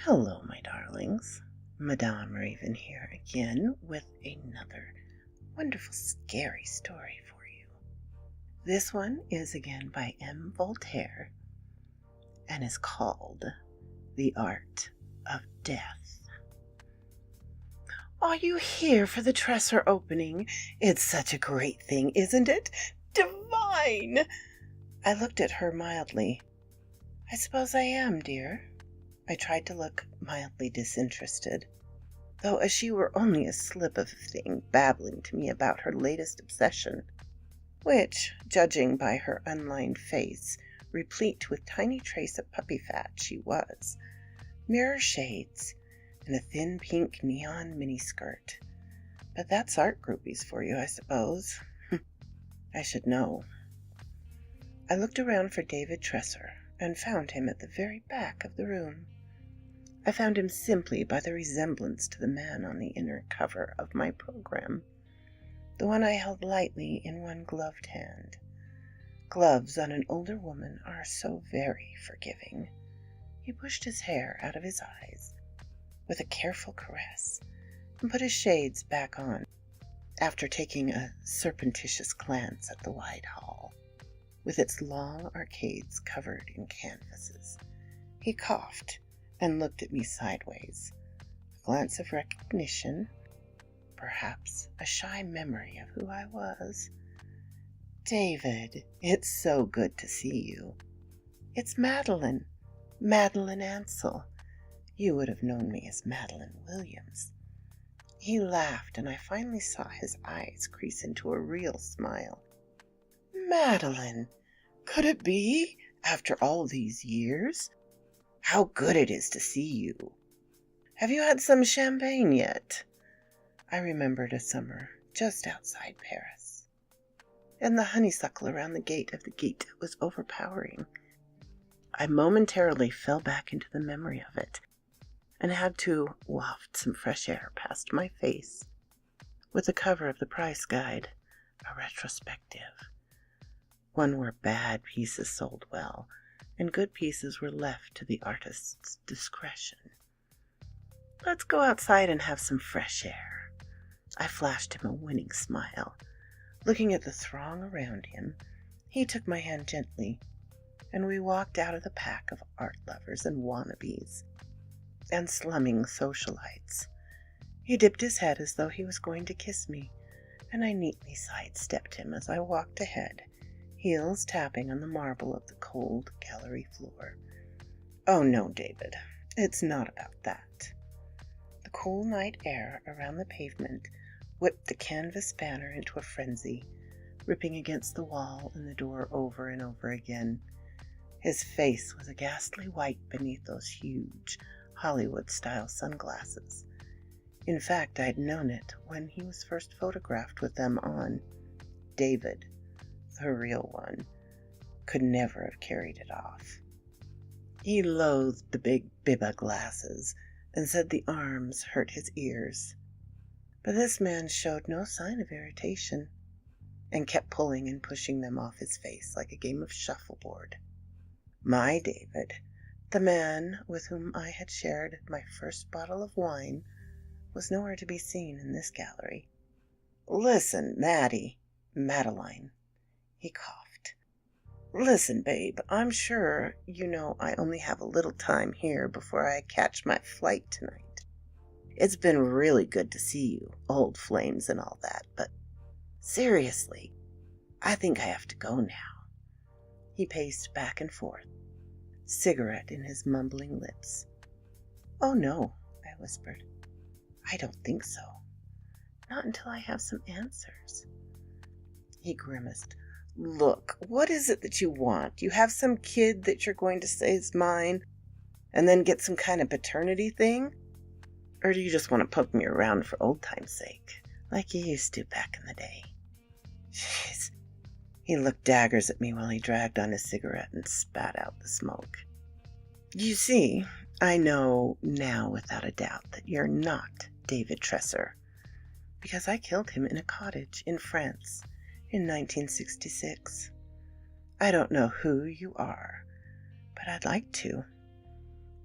Hello, my darlings. Madame Raven here again with another wonderful scary story for you. This one is again by M. Voltaire and is called The Art of Death. Are you here for the Tresor opening? It's such a great thing, isn't it? Divine! I looked at her mildly. I suppose I am, dear. I tried to look mildly disinterested, though as she were only a slip of a thing babbling to me about her latest obsession, which, judging by her unlined face, replete with tiny trace of puppy fat, she was, mirror shades, and a thin pink neon miniskirt. But that's art groupies for you, I suppose. I should know. I looked around for David Tresor and found him at the very back of the room. I found him simply by the resemblance to the man on the inner cover of my program, the one I held lightly in one gloved hand. Gloves on an older woman are so very forgiving. He pushed his hair out of his eyes with a careful caress and put his shades back on after taking a surreptitious glance at the wide hall, with its long arcades covered in canvases. He coughed and looked at me sideways. A glance of recognition, perhaps a shy memory of who I was. David, it's so good to see you. It's Madeline Ansell. You would have known me as Madeline Williams. He laughed, and I finally saw his eyes crease into a real smile. Madeline, could it be? After all these years? How good it is to see you. Have you had some champagne yet? I remembered a summer just outside Paris, and the honeysuckle around the gate of the gate was overpowering. I momentarily fell back into the memory of it, and had to waft some fresh air past my face, with the cover of the price guide, a retrospective, one where bad pieces sold well, and good pieces were left to the artist's discretion. Let's go outside and have some fresh air. I flashed him a winning smile. Looking at the throng around him, he took my hand gently, and we walked out of the pack of art lovers and wannabes and slumming socialites. He dipped his head as though he was going to kiss me, and I neatly sidestepped him as I walked ahead, heels tapping on the marble of the cold gallery floor. Oh no, David, it's not about that. The cool night air around the pavement whipped the canvas banner into a frenzy, ripping against the wall and the door over and over again. His face was a ghastly white beneath those huge Hollywood-style sunglasses. In fact, I'd known it when he was first photographed with them on. David, the real one, could never have carried it off. He loathed the big Biba glasses and said the arms hurt his ears. But this man showed no sign of irritation and kept pulling and pushing them off his face like a game of shuffleboard. My David, the man with whom I had shared my first bottle of wine, was nowhere to be seen in this gallery. Listen, Madeline. He coughed. Listen, babe, I'm sure you know I only have a little time here before I catch my flight tonight. It's been really good to see you, old flames and all that, but seriously, I think I have to go now. He paced back and forth, cigarette in his mumbling lips. Oh no, I whispered. I don't think so. Not until I have some answers. He grimaced. Look, what is it that you want? You have some kid that you're going to say is mine, and then get some kind of paternity thing? Or do you just want to poke me around for old time's sake, like you used to back in the day? Jeez. He looked daggers at me while he dragged on his cigarette and spat out the smoke. You see, I know now without a doubt that you're not David Tresor, because I killed him in a cottage in France in 1966. I don't know who you are, but I'd like to.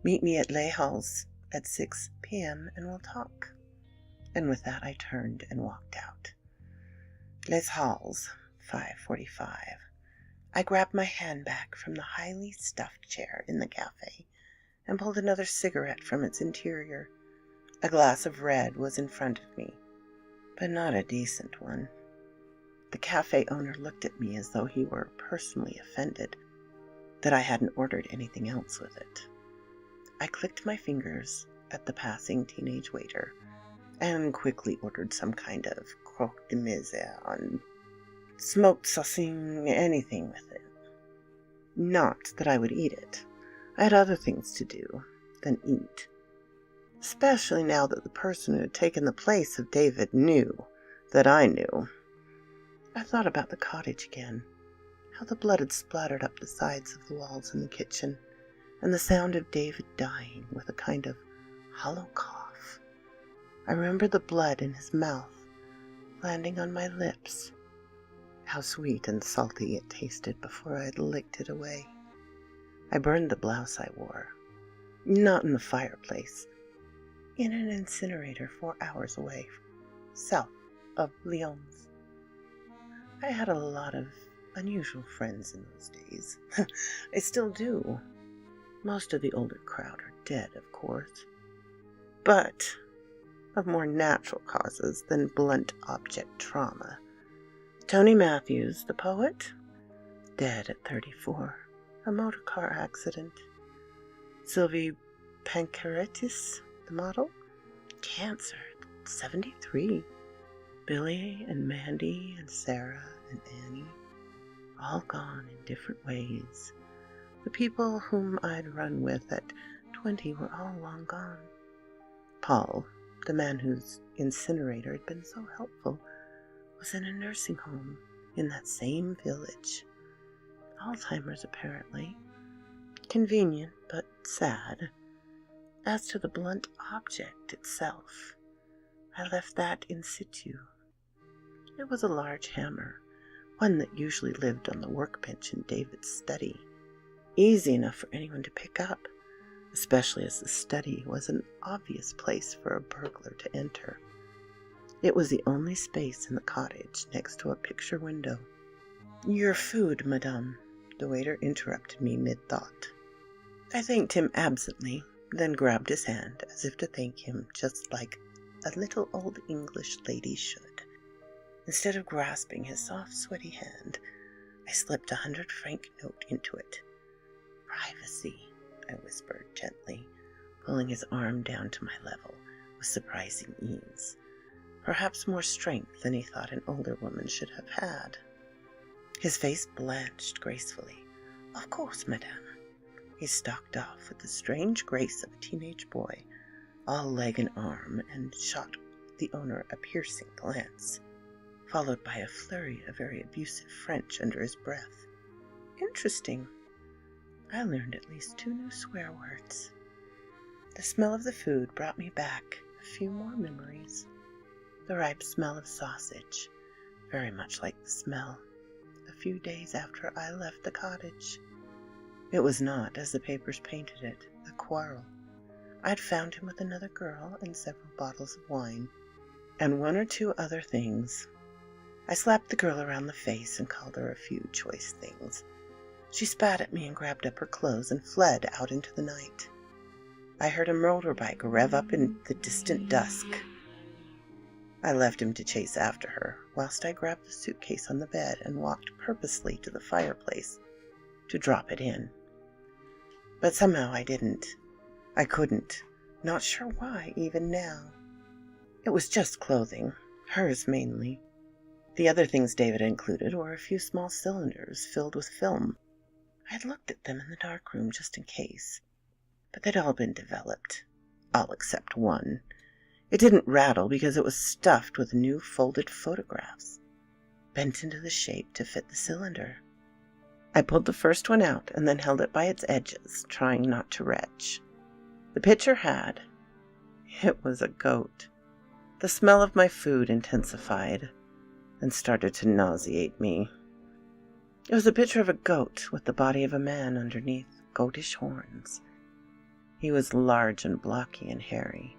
Meet me at Lay Halls at 6 p.m. and we'll talk. And with that I turned and walked out. Les Halls, 5:45. I grabbed my handbag from the highly stuffed chair in the cafe and pulled another cigarette from its interior. A glass of red was in front of me, but not a decent one. The cafe owner looked at me as though he were personally offended that I hadn't ordered anything else with it. I clicked my fingers at the passing teenage waiter and quickly ordered some kind of croque de misère on smoked saucing, anything with it. Not that I would eat it. I had other things to do than eat. Especially now that the person who had taken the place of David knew that I knew. I thought about the cottage again, how the blood had splattered up the sides of the walls in the kitchen, and the sound of David dying with a kind of hollow cough. I remembered the blood in his mouth, landing on my lips. How sweet and salty it tasted before I had licked it away. I burned the blouse I wore, not in the fireplace, in an incinerator 4 hours away, south of Lyons. I had a lot of unusual friends in those days. I still do. Most of the older crowd are dead, of course, but of more natural causes than blunt object trauma. Tony Matthews, the poet, dead at 34, a motor car accident. Sylvie Pankhurst, the model, cancer at 73. Billy and Mandy and Sarah and Annie, all gone in different ways. The people whom I'd run with at 20 were all long gone. Paul, the man whose incinerator had been so helpful, was in a nursing home in that same village. Alzheimer's, apparently. Convenient, but sad. As to the blunt object itself, I left that in situ. It was a large hammer, one that usually lived on the workbench in David's study. Easy enough for anyone to pick up, especially as the study was an obvious place for a burglar to enter. It was the only space in the cottage next to a picture window. "Your food, madame," the waiter interrupted me mid-thought. I thanked him absently, then grabbed his hand as if to thank him just like a little old English lady should. Instead of grasping his soft, sweaty hand, I slipped 100-franc note into it. "Privacy," I whispered gently, pulling his arm down to my level with surprising ease. Perhaps more strength than he thought an older woman should have had. His face blanched gracefully. "Of course, madame." He stalked off with the strange grace of a teenage boy, all leg and arm, and shot the owner a piercing glance, followed by a flurry of very abusive French under his breath. Interesting. I learned at least 2 new swear words. The smell of the food brought me back a few more memories. The ripe smell of sausage, very much like the smell a few days after I left the cottage. It was not, as the papers painted it, a quarrel. I'd found him with another girl and several bottles of wine, and 1 or 2 other things. I slapped the girl around the face and called her a few choice things. She spat at me and grabbed up her clothes and fled out into the night. I heard a motorbike rev up in the distant dusk. I left him to chase after her, whilst I grabbed the suitcase on the bed and walked purposely to the fireplace to drop it in. But somehow I didn't. I couldn't. Not sure why, even now. It was just clothing, hers mainly. The other things David included were a few small cylinders filled with film. I'd looked at them in the darkroom just in case, but they'd all been developed, all except one. It didn't rattle because it was stuffed with new folded photographs, bent into the shape to fit the cylinder. I pulled the first one out and then held it by its edges, trying not to retch. The picture had. It was a goat. The smell of my food intensified and started to nauseate me. It was a picture of a goat with the body of a man underneath goatish horns. He was large and blocky and hairy,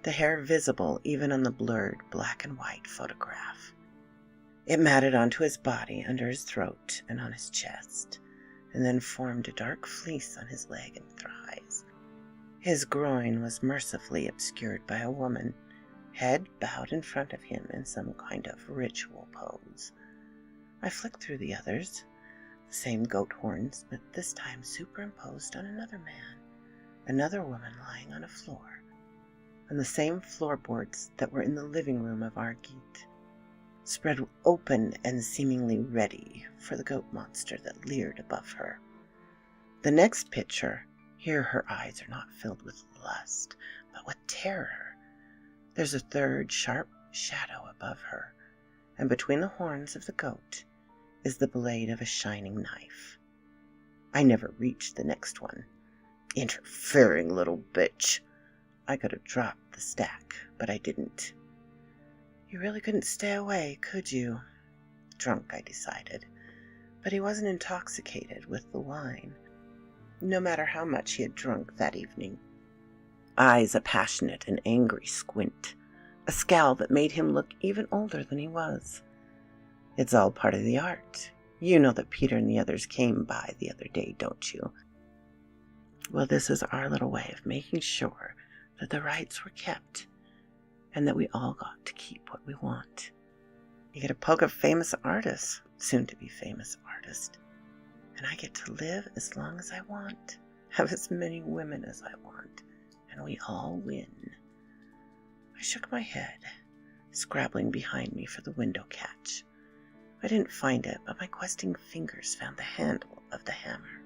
the hair visible even on the blurred black and white photograph. It matted onto his body, under his throat, and on his chest, and then formed a dark fleece on his leg and thighs. His groin was mercifully obscured by a woman, head bowed in front of him in some kind of ritual pose. I flicked through the others, the same goat horns, but this time superimposed on another man, another woman lying on a floor, on the same floorboards that were in the living room of our gîte, spread open and seemingly ready for the goat monster that leered above her. The next picture, here her eyes are not filled with lust, but with terror. There's a third sharp shadow above her, and between the horns of the goat is the blade of a shining knife. I never reached the next one. Interfering little bitch. I could have dropped the stack, but I didn't. You really couldn't stay away, could you? Drunk, I decided, but he wasn't intoxicated with the wine, no matter how much he had drunk that evening. Eyes a passionate and angry squint, a scowl that made him look even older than he was. It's all part of the art. You know that Peter and the others came by the other day, don't you? Well, this is our little way of making sure that the rights were kept and that we all got to keep what we want. You get a poke of famous artists, soon-to-be famous artist, and I get to live as long as I want, have as many women as I want, and we all win. I shook my head, scrabbling behind me for the window catch. I didn't find it, but my questing fingers found the handle of the hammer,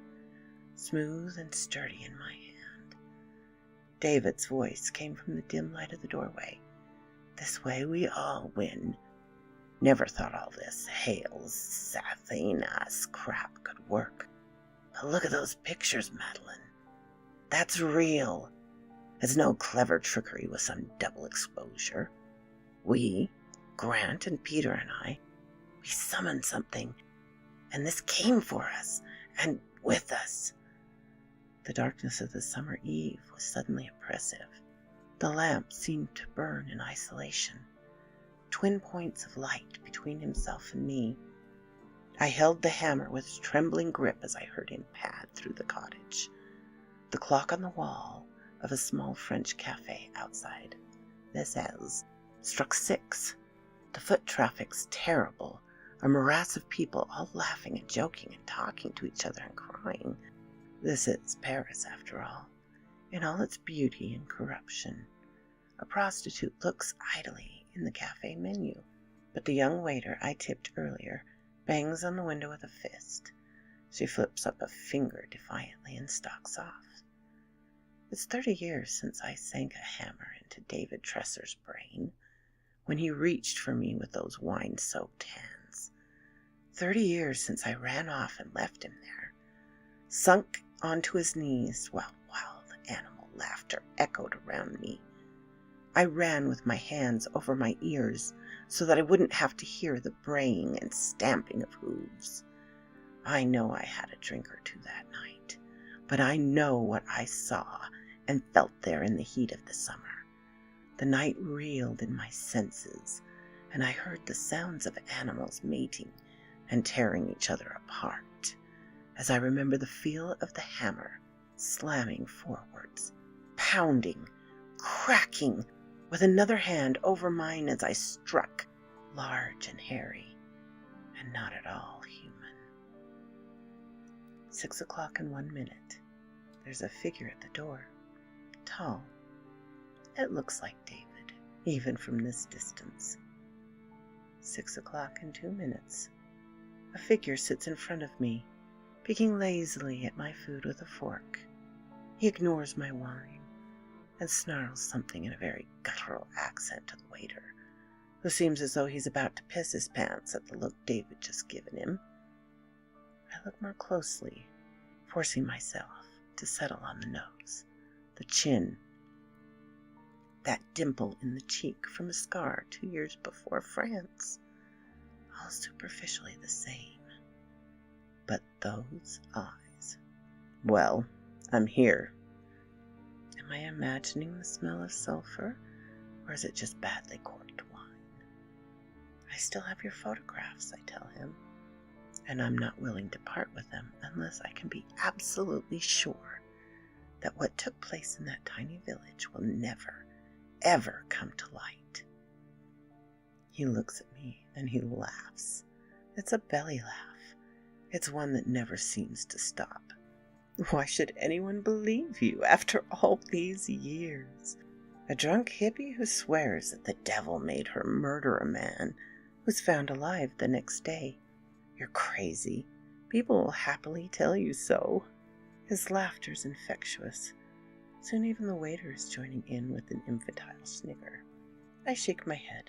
smooth and sturdy in my hand. David's voice came from the dim light of the doorway. This way we all win. Never thought all this hail, Sathanas crap could work. But look at those pictures, Madeline. That's real. It's no clever trickery with some double exposure. We, Grant and Peter and I, we summoned something, and this came for us, and with us. The darkness of the summer eve was suddenly oppressive. The lamp seemed to burn in isolation, twin points of light between himself and me. I held the hammer with trembling grip as I heard him pad through the cottage. The clock on the wall of a small French cafe outside, this is, struck 6. The foot traffic's terrible, a morass of people all laughing and joking and talking to each other and crying. This is Paris, after all, in all its beauty and corruption. A prostitute looks idly in the cafe menu, but the young waiter I tipped earlier bangs on the window with a fist. She flips up a finger defiantly and stalks off. It's 30 years since I sank a hammer into David Tresser's brain, when he reached for me with those wine-soaked hands. 30 years since I ran off and left him there, sunk onto his knees while wild animal laughter echoed around me. I ran with my hands over my ears so that I wouldn't have to hear the braying and stamping of hooves. I know I had a drink or two that night, but I know what I saw and felt there in the heat of the summer. The night reeled in my senses, and I heard the sounds of animals mating and tearing each other apart, as I remember the feel of the hammer slamming forwards, pounding, cracking, with another hand over mine as I struck, large and hairy, and not at all human. 6 o'clock and 1 minute. There's a figure at the door, tall. It looks like David, even from this distance. 6 o'clock and 2 minutes. A figure sits in front of me, picking lazily at my food with a fork. He ignores my wine and snarls something in a very guttural accent to the waiter, who seems as though he's about to piss his pants at the look David just given him. I look more closely, forcing myself to settle on the nose, the chin, that dimple in the cheek from a scar 2 years before France, all superficially the same. But those eyes. Well, I'm here. I imagining the smell of sulfur, or is it just badly corked wine? I still have your photographs, I tell him, and I'm not willing to part with them unless I can be absolutely sure that what took place in that tiny village will never, ever come to light. He looks at me and he laughs. It's a belly laugh. It's one that never seems to stop. Why should anyone believe you after all these years? A drunk hippie who swears that the devil made her murder a man was found alive the next day. You're crazy. People will happily tell you so. His laughter's infectious. Soon even the waiter is joining in with an infantile snigger. I shake my head.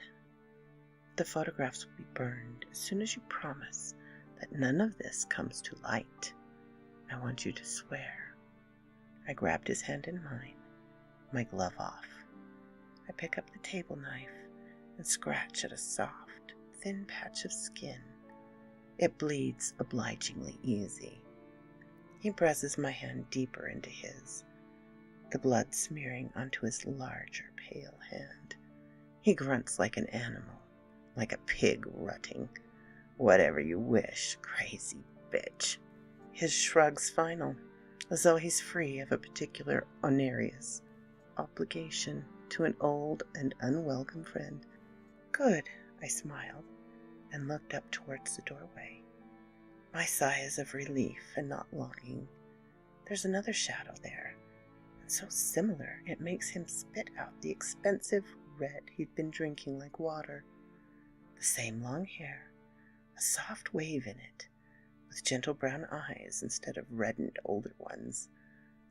The photographs will be burned as soon as you promise that none of this comes to light. I want you to swear. I grabbed his hand in mine, my glove off. I pick up the table knife and scratch at a soft, thin patch of skin. It bleeds obligingly easy. He presses my hand deeper into his, the blood smearing onto his larger, pale hand. He grunts like an animal, like a pig rutting. Whatever you wish, crazy bitch. His shrug's final, as though he's free of a particular onerous obligation to an old and unwelcome friend. Good, I smiled and looked up towards the doorway. My sigh is of relief and not longing. There's another shadow there, and so similar it makes him spit out the expensive red he'd been drinking like water. The same long hair, a soft wave in it, with gentle brown eyes instead of reddened older ones.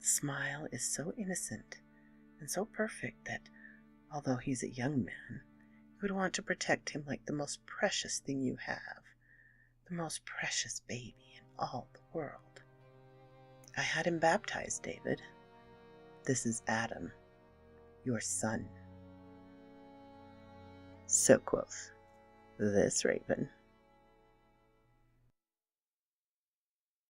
The smile is so innocent and so perfect that, although he's a young man, you would want to protect him like the most precious thing you have, the most precious baby in all the world. I had him baptized, David. This is Adam, your son. So quoth this raven.